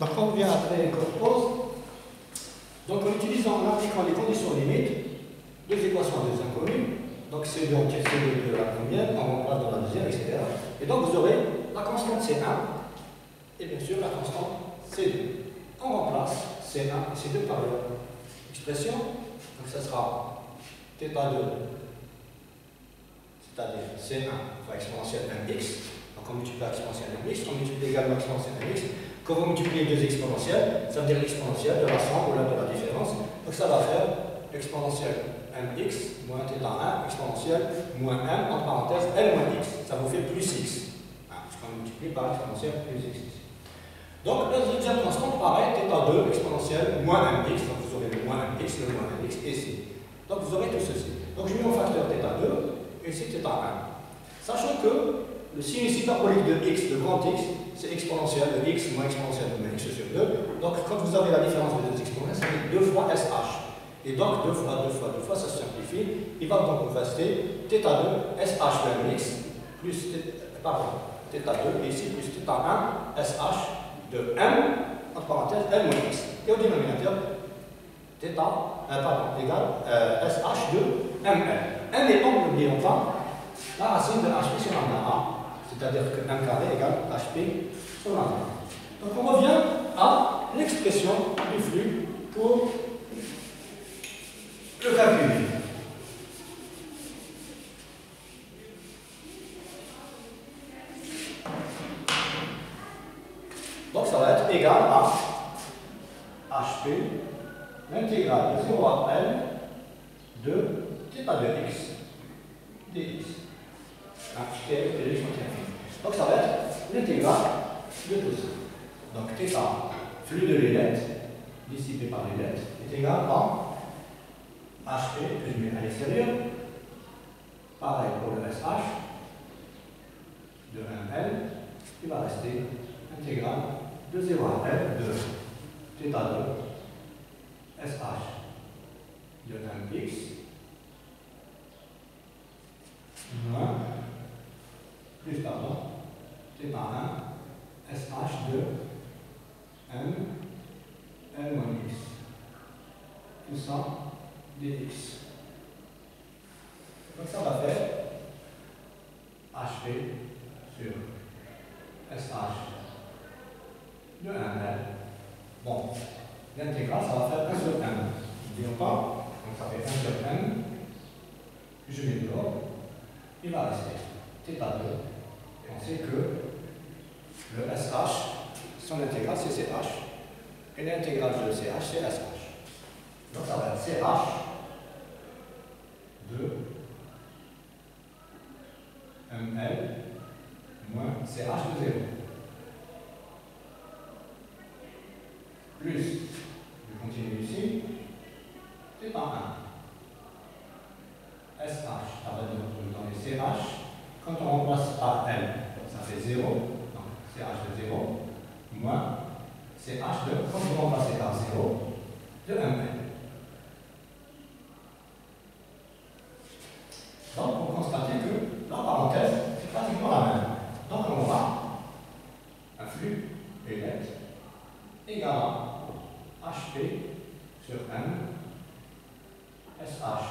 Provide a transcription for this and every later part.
Donc on revient après une pause. Donc en utilisant, en appliquant les conditions limites, deux équations à deux inconnues, donc c'est donc C2 de la première, on remplace dans la deuxième, etc. Et donc vous aurez la constante C1 et bien sûr la constante C2. On remplace C1 et C2 par leur expression, donc ça sera θ2, c'est-à-dire C1 fois exponentielle 1x, donc on multiplie l'exponentielle 1x, on multiplie également l'exponentielle 1x. Quand vous multipliez deux exponentielles, ça veut dire l'exponentielle de la somme ou de la différence. Donc ça va faire exponentielle mx moins θ1 exponentielle moins 1 entre parenthèses l moins x. Ça vous fait plus x. Puisqu'on multiplie par exponentielle plus x. Donc la deuxième constante, pareil, θ2 exponentielle moins mx. Donc vous aurez le moins mx, le moins mx ici. Donc vous aurez tout ceci. Donc je mets mon facteur θ2 et ici θ1. Sachant que le sinus hyperbolique de x, de grand x, c'est exponentielle de x moins exponentielle de x sur 2. Donc quand vous avez la différence des deux exponents, ça fait 2 fois SH. Et donc 2 fois, ça se simplifie. Il va donc vous rester θ2 SH de mx plus θ2 et ici plus θ1 SH de m entre parenthèses l moins x. Et au dénominateur, θ égale SH de ml. M étant, n'oublions pas, la racine de HP sur lambda A, c'est-à-dire que m carré égale HP sur lambda A. Donc on revient à l'expression du flux pour le calcul. Donc ça va être égal à HP, l'intégrale de 0 à L de θ de x dx. Donc ça va être l'intégrale de tout ça. Donc θ, flux de l'ailette, dissipé par l'ailette, est égal à HP, que je mets à l'extérieur. Pareil pour le SH de 1L, il va rester intégrale de 0 à L de θ2 SH de 1x moins plus pardon θ1 SH de m L moins x. Tout ça dx. Donc ça va faire HP sur SH de 1L. Bon, l'intégrale, ça va faire 1 sur m. N'oublions pas, donc ça fait 1 sur m. Je mets dehors. Il va rester θ2. Et on sait que le SH, son intégrale, c'est CH. Et l'intégrale de CH, c'est SH. Donc ça va être CH de ml moins CH de 0. Plus, je continue ici, θ1. SH, ça va dans les CH. Quand on remplace par L, ça fait 0. Donc CH de 0 moins CH de, quand vous remplacez par 0, de ml. Donc, on constate que la parenthèse, c'est pratiquement la même. Donc, on aura un flux ailette égal à HP sur M SH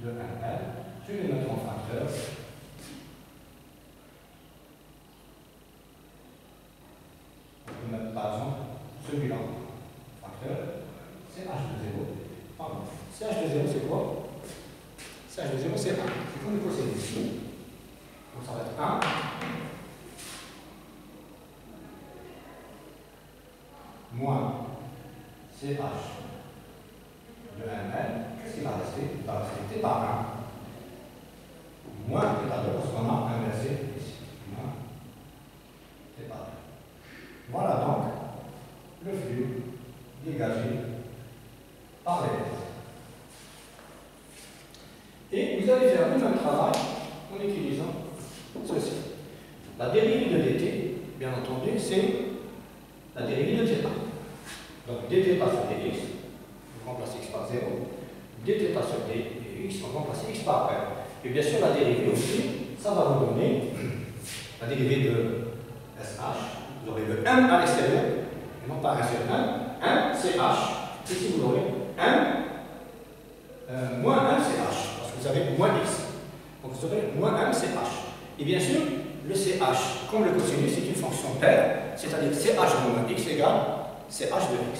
de 1L. Je vais mettre en facteur. On peut mettre par exemple celui-là. Facteur CH de 0. Pardon. CH de 0, c'est quoi? CH de 0, c'est 1. C'est comme le possède ici. Donc ça va être 1. Moins CH de 1L. Qu'est-ce qui va rester? Il va rester θ1 moins θ2 parce qu'on a inversé ici. Moins θ2. Voilà donc le flux dégagé par les lettres. Et vous allez faire le même travail en utilisant ceci. La dérivée de dt, bien entendu, c'est la dérivée de θ. Donc dθ sur dx, on remplace x par 0. dθ sur dx, on remplace x par 1. Et bien sûr, la dérivée aussi, ça va vous donner la dérivée de SH Vous aurez le 1 à l'extérieur, et non pas 1 sur 1. 1, c'est H. Ici, vous aurez 1, moins 1, c'est H. Parce que vous avez moins X. Donc vous aurez moins 1, c'est H. Et bien sûr, le CH, comme le cosinus, c'est une fonction paire, c'est-à-dire CH moins X égale CH de X.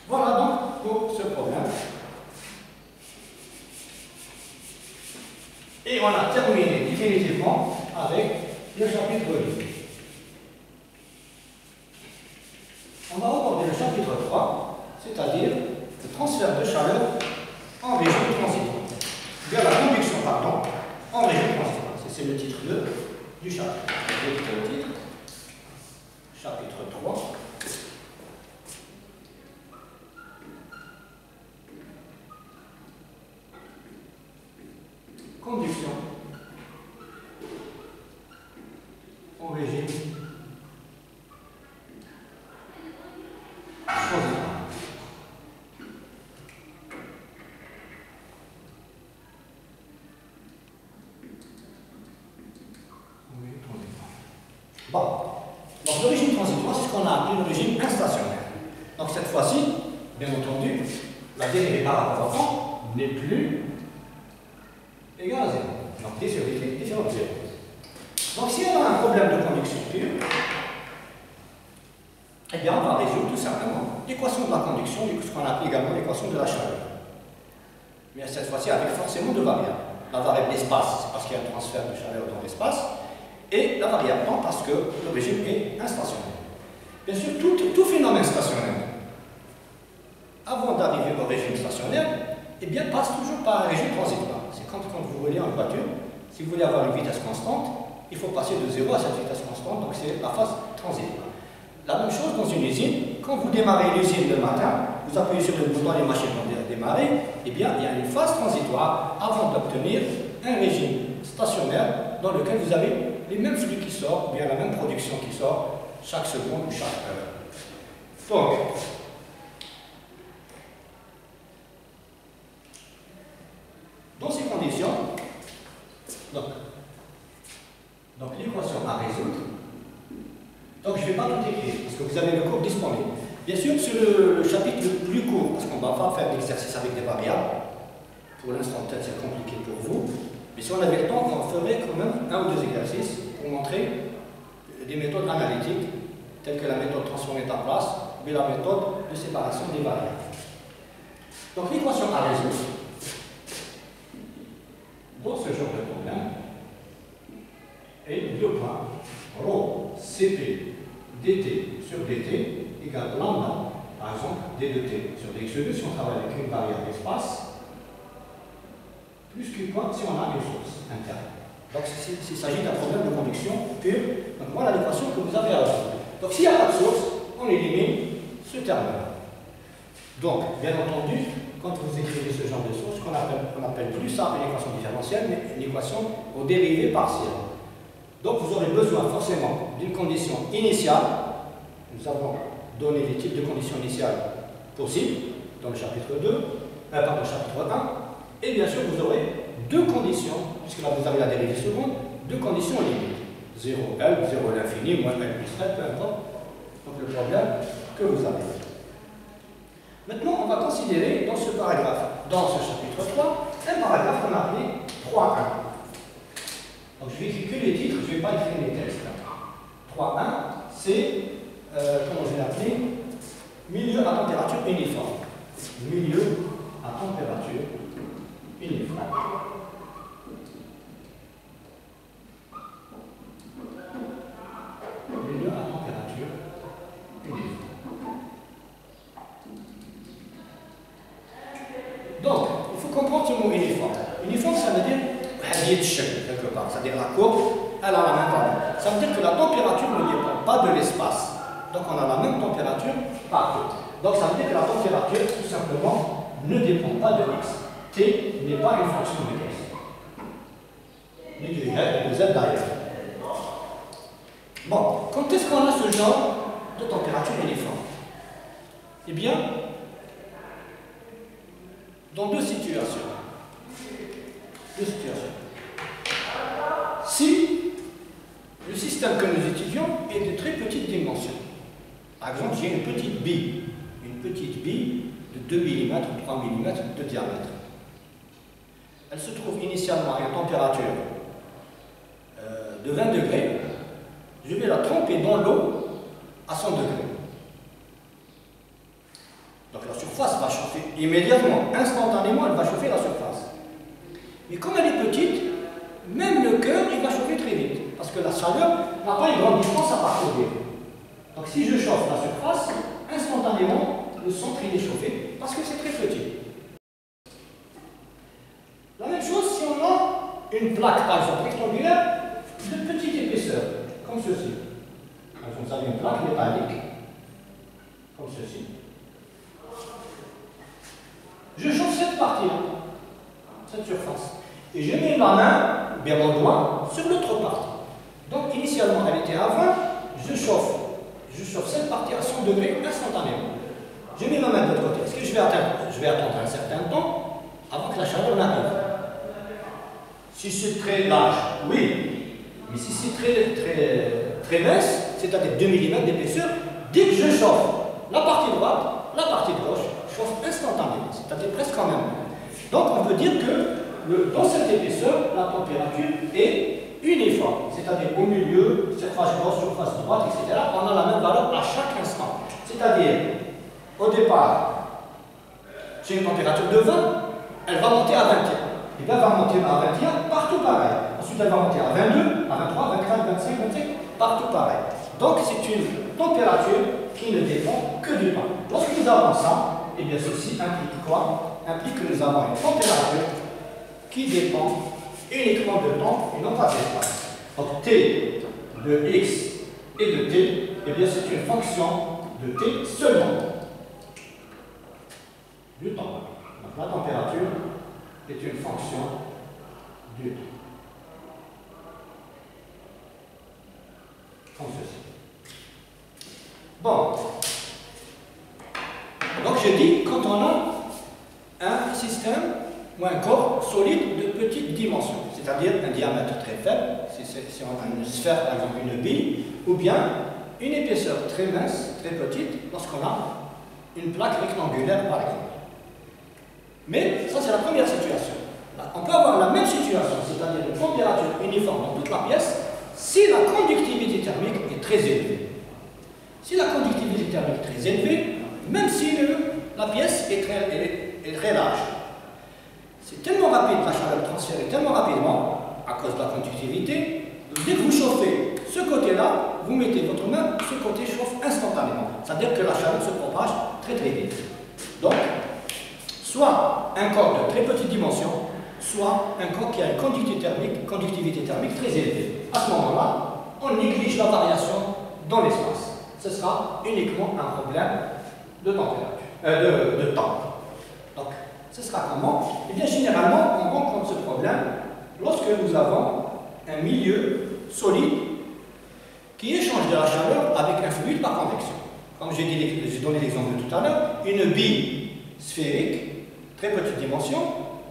Voilà donc pour ce problème. Et on a terminé définitivement avec le chapitre 2. On va aborder le chapitre 3, c'est-à-dire le transfert de chaleur en régime transitoire. Bien la conduction, pardon, en régime transitoire. C'est le titre 2 du chapitre. Le titre, chapitre 3. Conduction en régime transitoire. Bon, donc le régime transitoire, c'est ce qu'on a appelé le régime instationnaire. Donc cette fois-ci, bien entendu, la dérivée par rapport au temps n'est plus égale à 0. Donc d sur dt est différent de 0. Donc si on a un problème de conduction pure, eh bien on va résoudre tout simplement l'équation de la conduction, ce qu'on appelle également l'équation de la chaleur. Mais cette fois-ci avec forcément deux variables. La variable espace, c'est parce qu'il y a un transfert de chaleur dans l'espace, et la variable temps parce que le régime est instationnaire. Bien sûr, tout phénomène stationnaire, avant d'arriver au régime stationnaire, eh bien, passe toujours par un régime transitoire. C'est quand vous roulez en voiture, si vous voulez avoir une vitesse constante, il faut passer de 0 à cette vitesse constante, donc c'est la phase transitoire. La même chose dans une usine, quand vous démarrez l'usine le matin, vous appuyez sur le bouton, les machines vont démarrer, eh bien, il y a une phase transitoire avant d'obtenir un régime stationnaire dans lequel vous avez les mêmes flux qui sortent, ou bien la même production qui sort chaque seconde ou chaque heure. Donc, dans ces conditions, donc l'équation à résoudre, donc je ne vais pas tout écrire, parce que vous avez le cours disponible. Bien sûr, sur le chapitre le plus court, parce qu'on ne va pas faire d'exercice avec des variables, pour l'instant peut-être c'est compliqué pour vous, mais si on avait le temps, on ferait quand même un ou deux exercices pour montrer des méthodes analytiques, telles que la méthode transformée en place, ou la méthode de séparation des variables. Donc l'équation à résoudre, dans ce genre de problème, est 2 points, ρ Cp dt sur dt égale lambda, par exemple, d de t sur dx de 2 si on travaille avec une variable espace, plus Q point si on a une source interne. Donc il s'agit d'un problème de conduction pure. Donc voilà l'équation que vous avez à résoudre. Donc s'il n'y a pas de source, on élimine ce terme-là. Donc, bien entendu, quand vous écrivez ce genre de source, on n'appelle plus ça une équation différentielle, mais une équation aux dérivées partielles. Donc vous aurez besoin forcément d'une condition initiale. Nous avons donné les types de conditions initiales possibles dans le chapitre 2, pardon, le chapitre 1. Et bien sûr, vous aurez deux conditions, puisque là vous avez la dérivée seconde, deux conditions limites. 0L, 0 à l'infini, moins L plus L, peu importe. Donc le problème que vous avez. Maintenant, on va considérer dans ce paragraphe, dans ce chapitre 3, un paragraphe qu'on a appelé 3.1. Donc je vais écrire que les titres, je ne vais pas écrire les textes. 3.1, c'est, comment je vais l'appeler, milieu à température uniforme. Milieu à température uniforme. Milieu à température uniforme. Donc, il faut comprendre ce mot uniforme. Uniforme, ça veut dire quelque part, c'est-à-dire la courbe, elle a la même valeur. Ça veut dire que la température ne dépend pas de l'espace. Donc, on a la même température partout. Donc, ça veut dire que la température, tout simplement, ne dépend pas de x. T n'est pas une fonction de x. Ni de y, ni de z d'ailleurs. Bon, quand est-ce qu'on a ce genre de température uniforme? Eh bien, dans deux situations. Si le système système que nous étudions est de très petite dimension. Par exemple, j'ai une petite bille de 2 mm ou 3 mm de diamètre. Elle se trouve initialement à une température de 20 degrés. Je vais la tremper dans l'eau à 100 degrés. Donc la surface va chauffer immédiatement, instantanément, elle va chauffer la surface. Mais comme elle est petite, même le cœur, il va chauffer très vite. Parce que la chaleur n'a pas une grande distance à parcourir. Donc si je chauffe la surface, instantanément, le centre il est chauffé, parce que c'est très petit. La même chose si on a une plaque, par exemple, rectangulaire, de petite épaisseur, comme ceci. Donc vous avez une plaque métallique, comme ceci. Je chauffe cette partie-là, cette surface. Et je mets ma main, ou bien mon doigt, sur l'autre partie. Donc initialement, elle était à 20, je chauffe cette partie à 100 degrés instantanément. Je mets ma main de l'autre côté. Est-ce que je vais attendre un certain temps avant que la chaleur n'arrive? Si c'est très large, oui. Mais si c'est très mince, c'est-à-dire 2 mm d'épaisseur, dès que je chauffe la partie droite, la partie gauche chauffe instantanément, c'est-à-dire presque en même temps. Donc on peut dire que dans cette épaisseur, la température est uniforme, c'est-à-dire au milieu, surface gauche, surface droite, etc. On a la même valeur à chaque instant. C'est-à-dire, au départ, j'ai une température de 20, elle va monter à 21. Et bien elle va monter à 21, partout pareil. Ensuite elle va monter à 22, à 23, 24, 25, 25, partout pareil. Donc c'est une température qui ne dépend que du temps. Lorsque nous avons ça, et bien ceci implique quoi? Implique que nous avons une température qui dépend uniquement de temps et non pas d'espace. Donc T de X et de T, et bien c'est une fonction de T seulement. Du temps. Donc la température est une fonction du temps. Comme ceci. Bon. Donc j'ai dit, quand on a un système ou un corps solide de petite dimension, c'est-à-dire un diamètre très faible, si on a une sphère, par exemple une bille, ou bien une épaisseur très mince, très petite, lorsqu'on a une plaque rectangulaire, par exemple. Mais ça, c'est la première situation. On peut avoir la même situation, c'est-à-dire une température uniforme dans toute la pièce, si la conductivité thermique est très élevée. Si la conductivité thermique est très élevée, même si la pièce est très large, c'est tellement rapide, la chaleur transférée tellement rapidement, à cause de la conductivité, dès que vous chauffez ce côté-là, vous mettez votre main, ce côté chauffe instantanément. C'est-à-dire que la chaleur se propage très très vite. Donc, soit un corps de très petite dimension, soit un corps qui a une conductivité thermique très élevée. À ce moment-là, on néglige la variation dans l'espace. Ce sera uniquement un problème de température, de temps. Donc, ce sera comment? Eh bien, généralement, on rencontre ce problème lorsque nous avons un milieu solide qui échange de la chaleur avec un fluide par convection. Comme j'ai donné l'exemple de tout à l'heure, une bille sphérique, très petite dimension,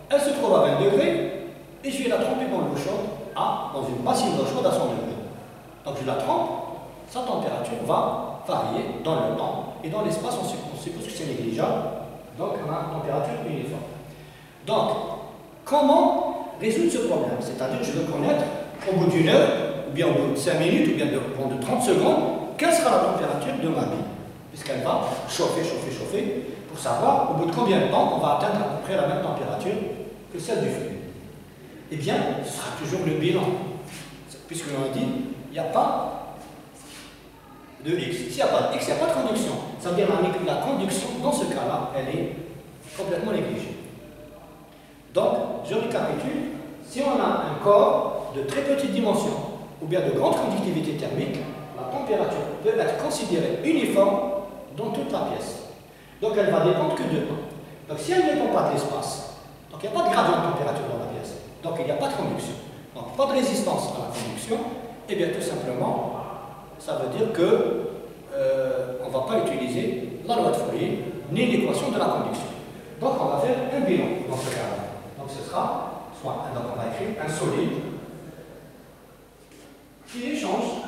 elle se trouve à 20 degrés et je vais la tremper dans l'eau chaude dans une bassine d'eau chaude à 100 degrés. Donc je la trempe, sa température va varier dans le temps et dans l'espace, on suppose que c'est négligeable, donc on a une température uniforme. Donc, comment résoudre ce problème? C'est-à-dire que je veux connaître au bout d'une heure, ou bien au bout de 5 minutes, ou bien au bout de 30 secondes, quelle sera la température de ma bille, puisqu'elle va chauffer, pour savoir au bout de combien de temps on va atteindre à peu près la même température que celle du fluide. Eh bien, ce sera toujours le bilan, puisque l'on a dit, il n'y a pas de X. S'il n'y a pas de X, il n'y a pas de conduction. Ça veut dire que la conduction, dans ce cas-là, elle est complètement négligée. Donc, je récapitule, si on a un corps de très petite dimension, ou bien de grande conductivité thermique, la température peut être considérée uniforme dans toute la pièce. Donc elle va dépendre que de temps. Donc si elle ne dépend pas de l'espace, donc il n'y a pas de gradient de température dans la pièce, donc il n'y a pas de conduction. Donc pas de résistance à la conduction, et bien tout simplement, ça veut dire que on ne va pas utiliser la loi de Fourier, ni l'équation de la conduction. Donc on va faire un bilan dans ce cas-là. Donc ce sera, donc on va écrire un solide qui échange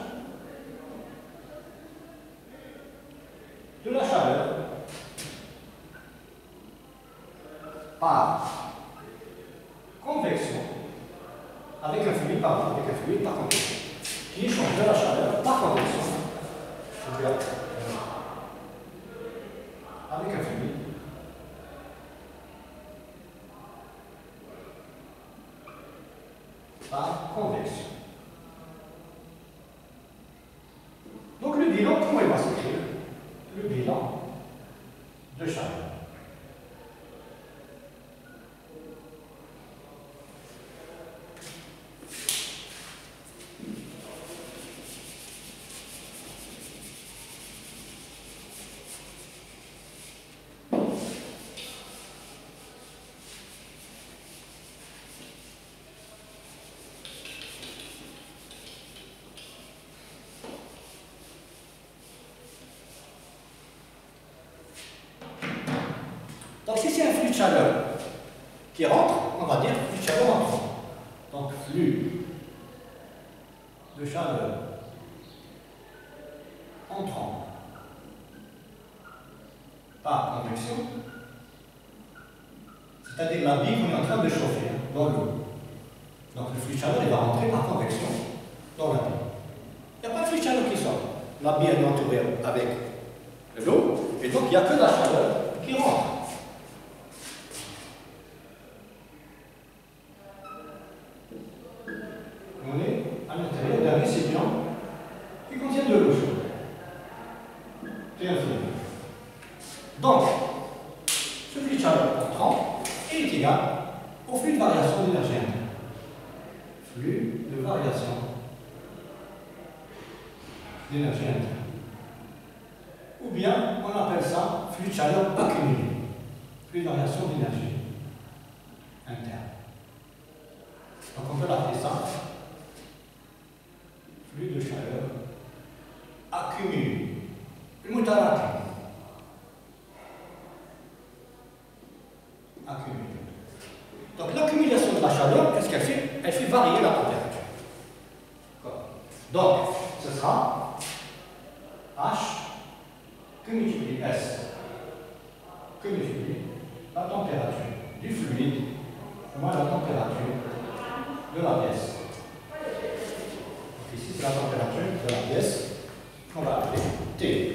qui échange de la chaleur par convection avec un fluide par convection. Donc le bilan, comment il va s'écrire? Le bilan de chaleur. Donc si c'est un flux de chaleur qui rentre, on va dire flux de chaleur entrant. Donc flux de chaleur entrant par convection, c'est-à-dire la bille qu'on est en train de chauffer dans l'eau. Donc le flux de chaleur il va rentrer par convection dans la bille. Il n'y a pas de flux de chaleur qui sort. La bille est entourée avec de l'eau, et donc il n'y a que la chaleur qui rentre. On est à l'intérieur d'un récipient qui contient de l'eau chaude. C'est infini. Donc, ce flux de chaleur entrant est égal au flux de variation d'énergie interne. Flux de variation d'énergie interne. Ou bien, on appelle ça flux de chaleur accumulé. Flux de variation d'énergie interne. Donc, on peut l'appeler ça flux de chaleur accumulé. المتراكم. Accumulé. Donc l'accumulation de la chaleur, qu'est-ce qu'elle fait? Elle fait varier la température. Donc, ce sera H que multiplie S que multiplie la température du fluide moins la température de la pièce. Ici, c'est la température de la pièce qu'on va appeler T.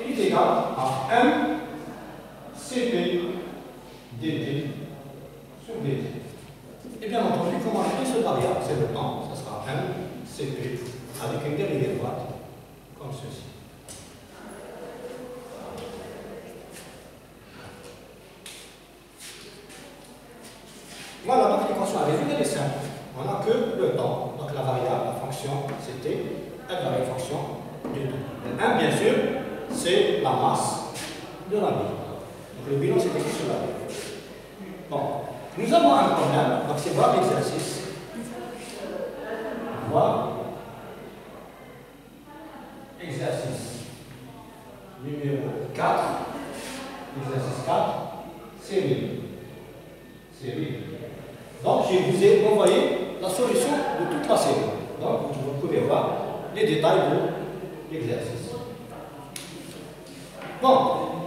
Il est égal à M Cp dt sur dt. Et bien entendu, comment appeler ce variable? C'est le temps, ça sera M Cp avec une dérivée droite comme ceci. Voilà, donc l'équation à résoudre, elle est simple. On n'a que le temps, donc la variable, la fonction Ct, elle va être fonction du temps. Le 1, bien sûr, c'est la masse de la bille. Donc le bilan, c'est écrit sur la bille. Bon, nous avons un problème, donc c'est voir l'exercice. Voir exercice numéro 4. Exercice 4, série. Donc, je vous ai envoyé la solution de toute la série. Donc, vous pouvez voir les détails de l'exercice. Bon,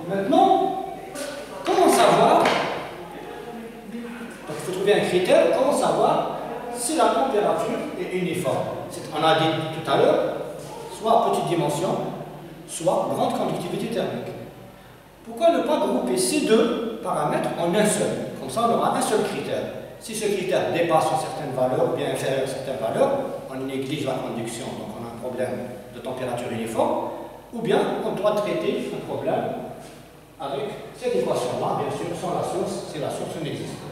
maintenant, comment savoir, donc il faut trouver un critère, comment savoir si la température est uniforme. On a dit tout à l'heure, soit petite dimension, soit grande conductivité thermique. Pourquoi ne pas grouper ces deux paramètres en un seul? Comme ça, on aura un seul critère. Si ce critère dépasse une certaine valeur, ou bien inférieur à une certaine valeur, on néglige la conduction, donc on a un problème de température uniforme, ou bien on doit traiter un problème avec cette équation-là, bien sûr, sans la source, si la source n'existe pas.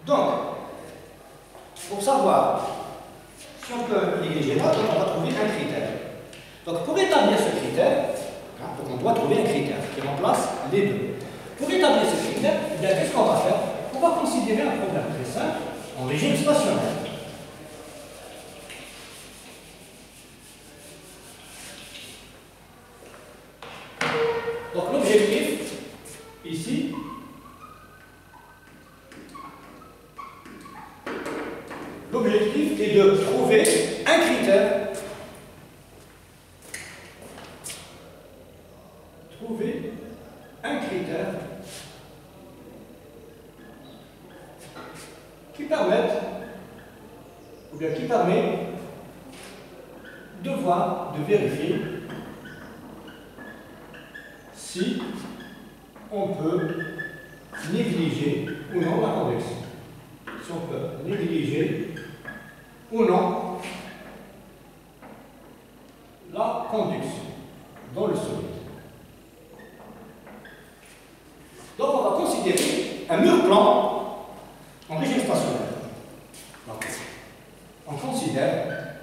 Donc, pour savoir si on peut négliger l'autre, on va trouver un critère. Donc, pour établir ce critère, donc on doit trouver un critère qui remplace les deux. Pour établir ce critère, qu'est-ce qu'on va faire? On va considérer un problème très simple en régime stationnaire. Donc l'objectif, ici, l'objectif est de trouver un critère. Trouver un critère qui permet de voir, de vérifier si on peut négliger ou non la convection. Si on peut négliger ou non la conduction dans le solide. Donc on va considérer un mur plan en régime stationnaire. Donc, on considère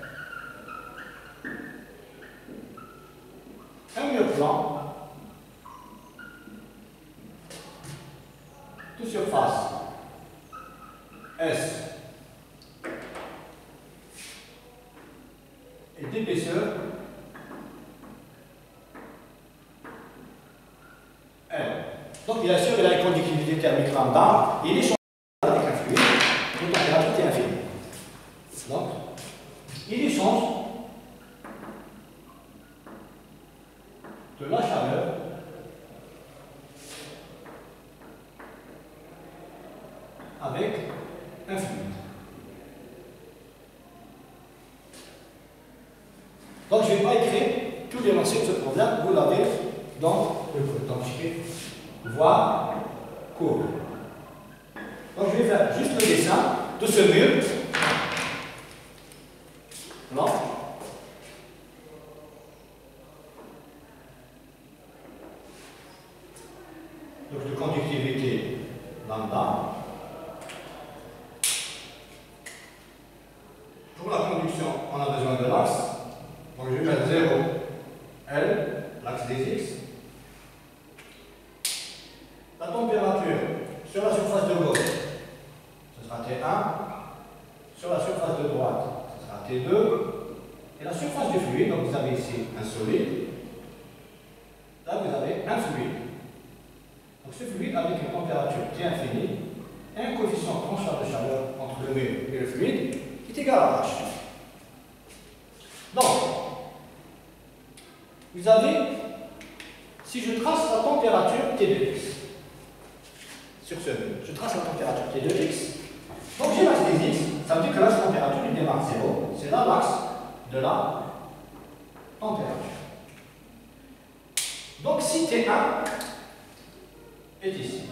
un mur plan de surface S et d'épaisseur L. Donc bien sûr, il a une conductivité thermique lambda, et il est avec un fluide de température infinie. Donc, il échange de la chaleur avec un fluide. Donc, je ne vais pas écrire tout l'énoncé de ce problème, vous l'avez dans le code. Donc, je vais voir cours. Donc, je vais faire juste le dessin de ce mur. Là. Donc, de conductivité lambda. Pour la conduction, on a besoin de l'axe. Donc, je vais mettre 0, L, l'axe des X. La température sur la surface de gauche, ce sera T1. Sur la surface de droite, ce sera T2. Et la surface du fluide, donc vous avez ici un solide. Là, vous avez un fluide. Donc, ce fluide avec une température T infinie et un coefficient de transfert de chaleur entre le mur et le fluide qui est égal à H. Donc, vous avez, si je trace la température T de X, sur ce mur, je trace la température T de X, donc j'ai l'axe des X, ça veut dire que l'axe de température il démarre 0, c'est là l'axe de la température. Donc si T1 est ici,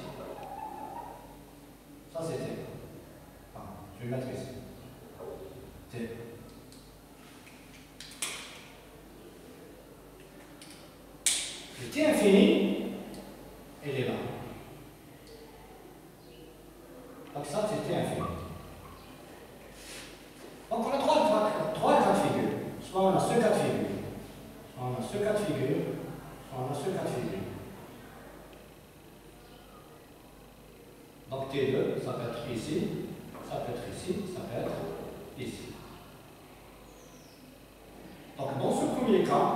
ça c'est T1. Enfin, je vais le mettre ici. T. Le T infini, elle est là. Donc ça c'est T infini. Donc on a trois cas de figure. Soit on a ce cas de figure, soit on a ce cas de figure, soit on a ce cas de figure. Donc T2, ça peut être ici, ça peut être ici, ça peut être ici. Donc dans ce premier cas,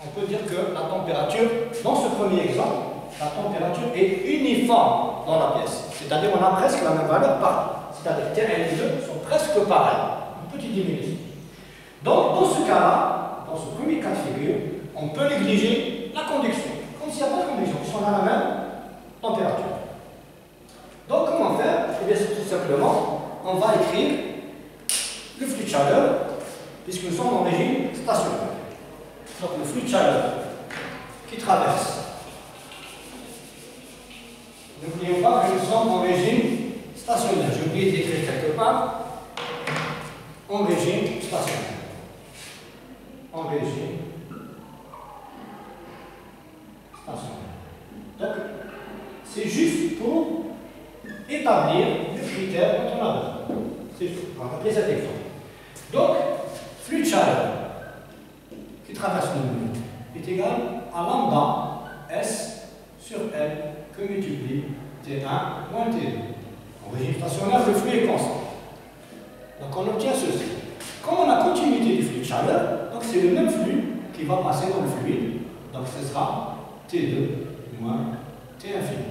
on peut dire que la température, dans ce premier exemple, la température est uniforme dans la pièce. C'est-à-dire qu'on a presque la même valeur partout. C'est-à-dire que T1 et T2 sont presque pareils. Une petite diminution. Donc dans ce cas-là, dans ce premier cas de figure, on peut négliger la conduction. Comme s'il n'y a pas de conduction, puisqu'on a la même température. Donc comment faire? Eh bien c'est tout simplement, on va écrire le flux de chaleur, puisque nous sommes en régime stationnaire. Donc le flux de chaleur qui traverse. N'oublions pas que nous sommes en régime stationnaire. J'ai oublié d'écrire quelque part. En régime stationnaire. En régime stationnaire. Donc, c'est juste pour établir le critère dont on a besoin. C'est tout. On va appeler cet exemple. Donc, flux de chaleur qui traverse le mur est égal à lambda S sur L que multiplie T1 moins T2. En régime stationnaire, le flux est constant. Donc on obtient ceci. Comme on a continuité du flux de chaleur, donc c'est le même flux qui va passer dans le fluide. Donc ce sera T2 moins T infini.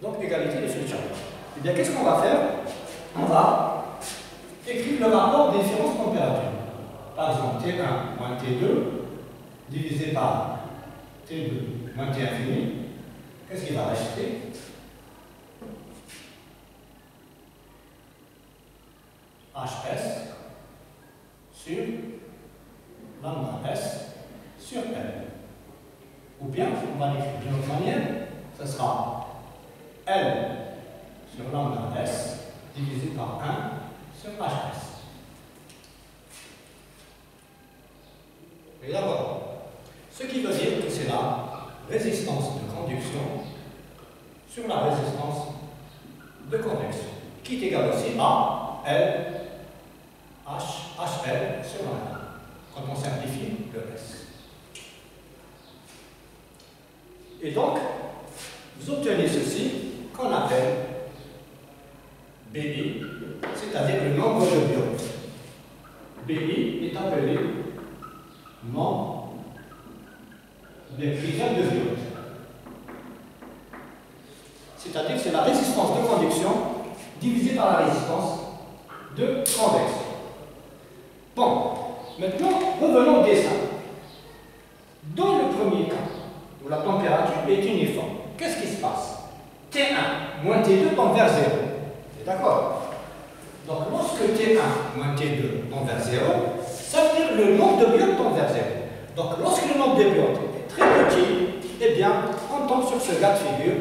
Donc égalité des flux de chaleur. Eh bien qu'est-ce qu'on va faire? On va écrire le rapport des différentes températures. par exemple, T1 moins T2 divisé par T2 moins T infini, qu'est-ce qui va rester? HS sur lambda S sur L. Ou bien, on va l'écrire d'une autre manière, ce sera L sur lambda S divisé par 1 sur HS. Et d'abord, ce qui veut dire que c'est la résistance de conduction sur la résistance de convection, qui est égale aussi à L HL sur lambda, quand on simplifie le S. Et donc, vous obtenez ceci qu'on appelle BI, c'est-à-dire le nombre de biotes. BI est appelé nombre des critères de biotes. C'est-à-dire que c'est la résistance de conduction divisée par la résistance de convection. Bon, maintenant, revenons au dessin. Dans le premier cas, où la température est uniforme, qu'est-ce qui se passe? T1 moins T2 tend vers 0. D'accord? Donc, lorsque T1 moins T2 tend vers 0, ça veut dire que le nombre de biotes tend vers 0. Donc, lorsque le nombre de biotes est très petit, eh bien, on tombe sur ce cas de figure,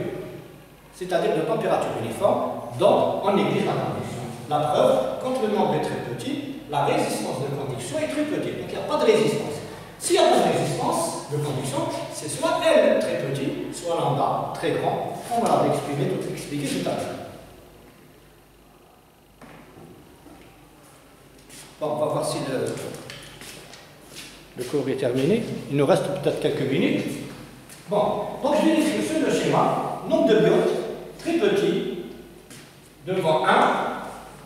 c'est-à-dire de température uniforme, donc on néglige la conduction. La preuve, quand le nombre est très petit, la résistance de conduction est très petite. Donc, il n'y a pas de résistance. S'il n'y a pas de résistance de conduction, c'est soit L très petit, soit lambda très grand. On va l'expliquer tout à l'heure. Bon, on va voir si le cours est terminé. Il nous reste peut-être quelques minutes. Bon, donc je vais écrire sur le schéma, nombre de biotes très petit, devant 1,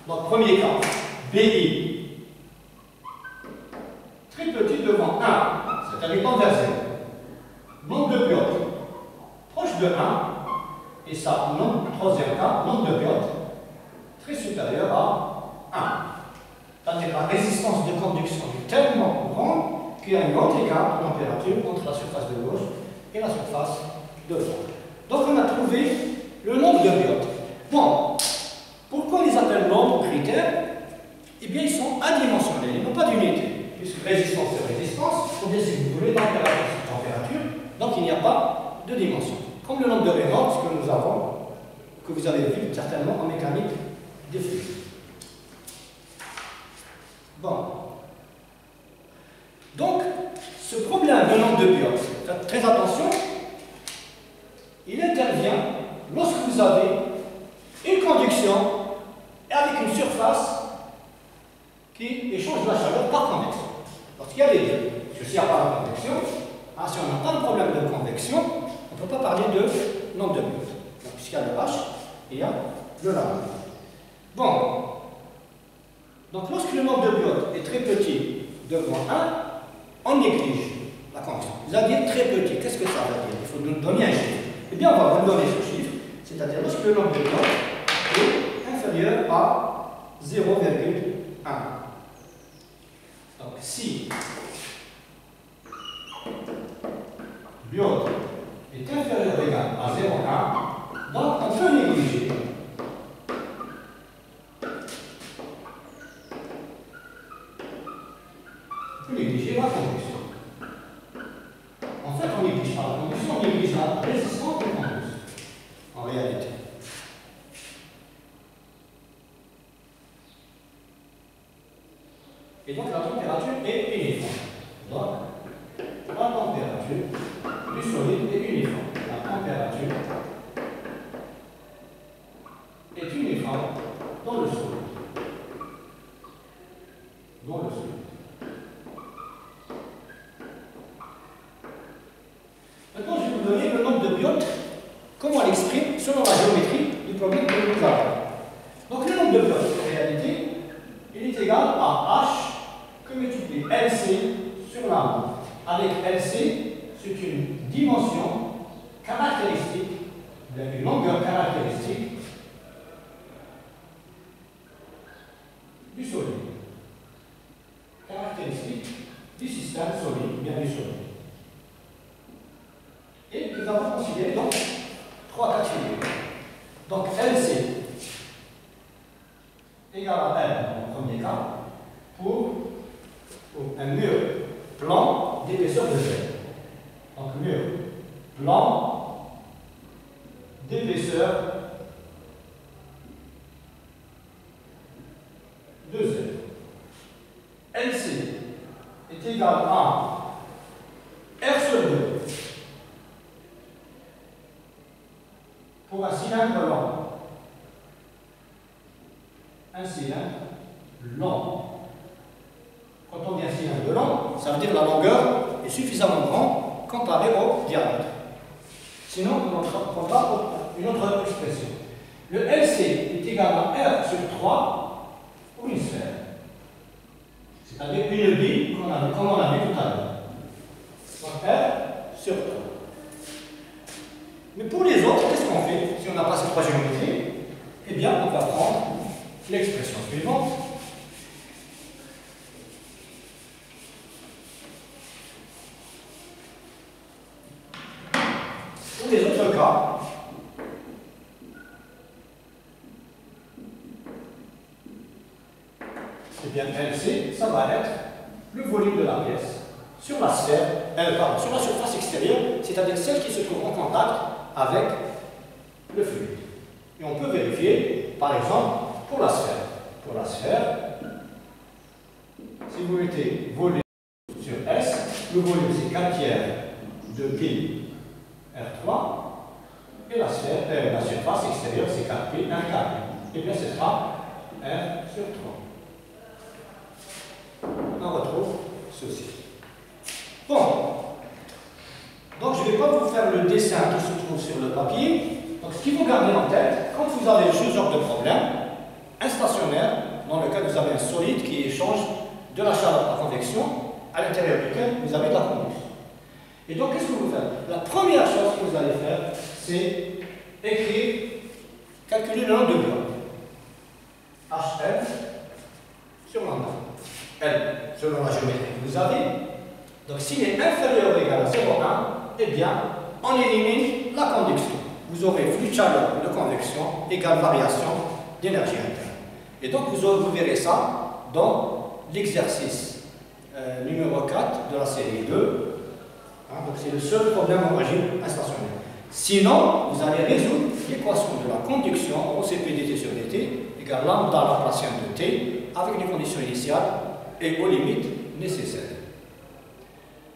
dans le premier cas, BI, très petit devant 1, c'est-à-dire tend vers 0. Nombre de biotes proche de 1, et ça, troisième cas, nombre de biotes très supérieur à 1. C'est-à-dire la résistance de conduction est tellement grande qu'il y a un grand écart de température entre la surface de gauche et la surface de droite. Donc on a trouvé le nombre de biotes. Bon, pourquoi on les appelle nombres ou critères? Eh bien, ils sont adimensionnels, ils n'ont pas d'unité, puisque résistance c'est résistance, ou bien si vous voulez, température c'est température, donc il n'y a pas de dimension. Comme le nombre de Reynolds que nous avons, que vous avez vu certainement en mécanique des fluides. Bon. Donc, ce problème de nombre de biotes, faites très attention, il intervient lorsque vous avez une conduction avec une surface qui échange la chaleur par convection. Parce qu'il y a les deux. Parce que s'il n'y a pas de convection, si on n'a pas de problème de convection, on ne peut pas parler de nombre de biotes. Donc, puisqu'il y a le H, il y a le lambda. Bon. Donc, lorsque le nombre de biotes est très petit devant 1, on néglige la convection. Vous allez dire très petit. Qu'est-ce que ça veut dire? Il faut nous donner un chiffre. Eh bien, on va vous donner ce chiffre, c'est-à-dire lorsque le nombre de biotes est inférieur à 0,1. Donc, si biote est inférieur ou égal à 0,1, donc on peut négliger. Négliger la conduction. En fait, on néglige pas la conduction, on néglige la résistance de conduction. En réalité. Et donc la température est uniforme. Donc, la température du solide est uniforme. La température est uniforme dans le solide. Dans le solide. Maintenant, je vais vous donner le nombre de biotes, comment on l'exprime selon la géométrie du problème que nous avons. Donc, le nombre de biotes, en réalité, il est égal à H que multiplie LC sur lambda. Avec LC, c'est une dimension caractéristique, une longueur caractéristique du solide. Caractéristique du système solide, bien du solide. Et nous avons considéré donc trois cas de figure. Donc LC égale à L dans le premier cas pour un mur plan d'épaisseur de Z. Donc mur plan d'épaisseur de Z. LC est égal à R sur 2 pour un cylindre long. Un cylindre long. Quand on dit un cylindre long, ça veut dire la longueur est suffisamment grande comparée au diamètre. Sinon, on prendra une autre expression. Le LC est égal à R sur 3 pour une sphère. C'est-à-dire une bille comme on a vu tout à l'heure. Donc R sur 3. Mais pour les autres, qu'est-ce qu'on fait si on n'a pas ces trois géométries? Eh bien, on va prendre l'expression suivante. Pour les autres cas, eh bien, LC, ça va être le volume de la pièce sur la sphère, sur la surface extérieure, c'est-à-dire celle qui se trouve en contact avec le fluide. Et on peut vérifier, par exemple, pour la sphère. Pour la sphère, si vous mettez volume sur S, le volume c'est 4 tiers de pi R3, et la sphère, la surface extérieure c'est 4 pi 1 carré. Et bien ce sera R sur 3. On retrouve ceci. Bon, donc je ne vais pas vous faire le dessin qui se trouve sur le papier. Donc ce qu'il faut garder en tête, quand vous avez ce genre de problème, un stationnaire, dans lequel vous avez un solide qui échange de la chaleur à convection, à l'intérieur duquel vous avez de la conduction. Et donc qu'est-ce que vous faites? La première chose que vous allez faire, c'est écrire, calculer le nombre de blocs. HL sur lambda. L, selon la géométrie que vous avez. Donc s'il est inférieur ou égal à 0,1, eh bien, on élimine la conduction. Vous aurez flux de chaleur de convection égale variation d'énergie interne. Et donc vous verrez ça dans l'exercice numéro 4 de la série 2. Hein, donc c'est le seul problème en régime instationnaire. Sinon, vous allez résoudre l'équation de la conduction au CP dt sur dt égale lambda laplacienne de t avec les conditions initiales et aux limites nécessaires.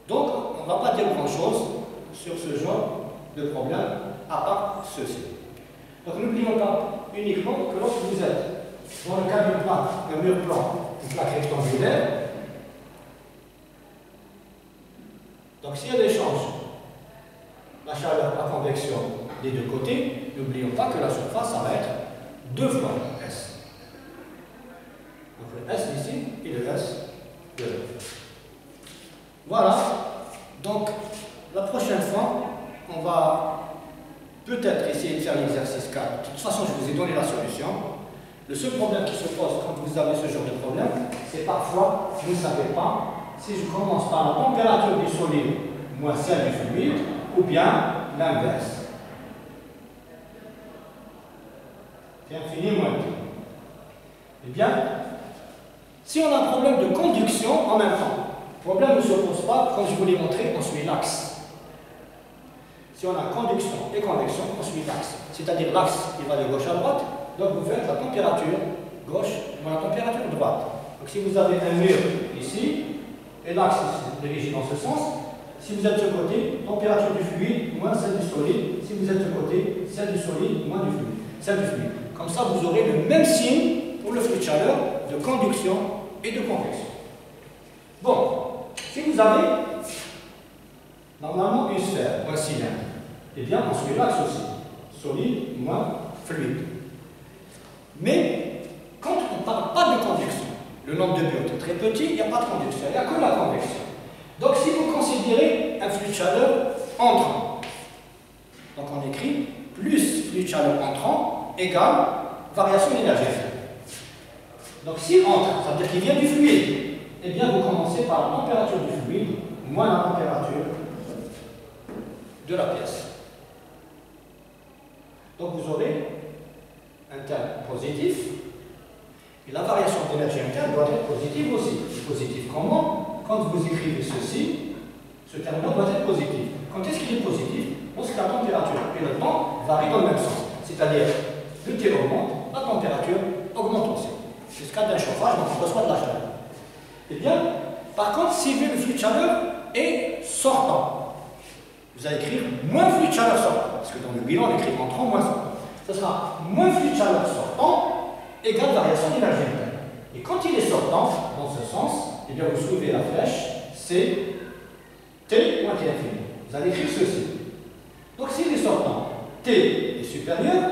Donc, on ne va pas dire grand-chose sur ce genre de problème à part ceci. Donc, n'oublions pas uniquement que lorsque vous êtes dans le cas d'une plaque, un mur plan, une plaque rectangulaire, donc s'il y a des changes, la chaleur à convection des deux côtés, n'oublions pas que la surface, ça va être 2 fois S. Donc le S d'ici et le S de là. Voilà. Donc, la prochaine fois, on va peut-être essayer de faire l'exercice 4. De toute façon, je vous ai donné la solution. Le seul problème qui se pose quand vous avez ce genre de problème, c'est parfois, vous ne savez pas si je commence par la température du solide moins celle du fluide, ou bien l'inverse. C'est infini moins t. Eh bien, si on a un problème de conduction en même temps, le problème ne se pose pas, comme je vous l'ai montré, on suit l'axe. Si on a conduction et convection, on suit l'axe. C'est-à-dire l'axe, il va de gauche à droite, donc vous faites la température gauche moins la température droite. Donc si vous avez un mur ici, et l'axe se dirige dans ce sens, si vous êtes de ce côté, température du fluide moins celle du solide. Si vous êtes de ce côté, celle du solide moins du fluide. Celle du fluide. Comme ça, vous aurez le même signe pour le flux de chaleur, de conduction et de convection. Bon, si vous avez normalement une sphère ou un cylindre, eh bien, on suit l'axe aussi. Solide moins fluide. Mais, quand on ne parle pas de conduction, le nombre de buts est très petit, il n'y a pas de conduction, il n'y a que la convection. Donc, si vous considérez un flux de chaleur entrant, donc on écrit plus flux de chaleur entrant égale variation d'énergie. Donc, si entre, ça veut dire qu'il vient du fluide, eh bien, vous commencez par la température du fluide. moins la température de la pièce. Donc vous aurez un terme positif, et la variation d'énergie interne doit être positive aussi. Positive comment? Quand vous écrivez ceci, ce terme-là doit être positif. Quand est-ce qu'il est positif? Lorsque la température et le temps varient dans le même sens. C'est-à-dire, le T augmente, la température augmente aussi. Jusqu'à un chauffage, donc on reçoit de la chaleur. Eh bien, par contre, si le flux de chaleur est sortant, vous allez écrire moins flux de chaleur sortant, parce que dans le bilan, on écrit entrant moins sortant. Ce sera moins flux de chaleur sortant égale variation d'énergie interne. Et quand il est sortant, dans ce sens, eh bien vous soulevez la flèche, c'est T moins T infini. Vous allez écrire ceci. Donc s'il est sortant, T est supérieur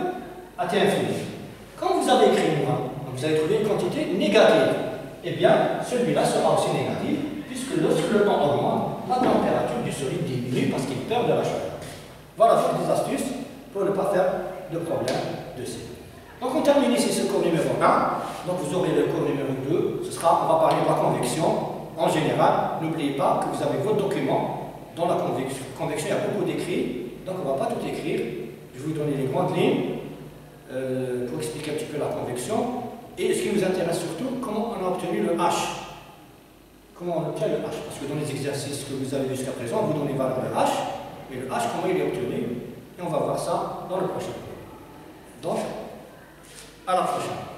à T infini. Quand vous avez écrit moins, vous allez trouver une quantité négative. Eh bien, celui-là sera aussi négatif, puisque lorsque le temps augmente, la température du solide diminue parce qu'il perd de la chaleur. Voilà toutes des astuces pour ne pas faire de problème de C. Donc on termine ici ce cours numéro 1. Donc vous aurez le cours numéro 2. On va parler de la convection en général. N'oubliez pas que vous avez votre document. Dans la convection, il y a beaucoup d'écrits. Donc on ne va pas tout écrire. Je vais vous donner les grandes lignes pour expliquer un petit peu la convection. Et ce qui nous intéresse surtout, comment on a obtenu le H. Comment on obtient le H? Parce que dans les exercices que vous avez vu jusqu'à présent, vous donnez valeur de H. Et le H, comment il est obtenu? Et on va voir ça dans le prochain cours. Donc, à la prochaine.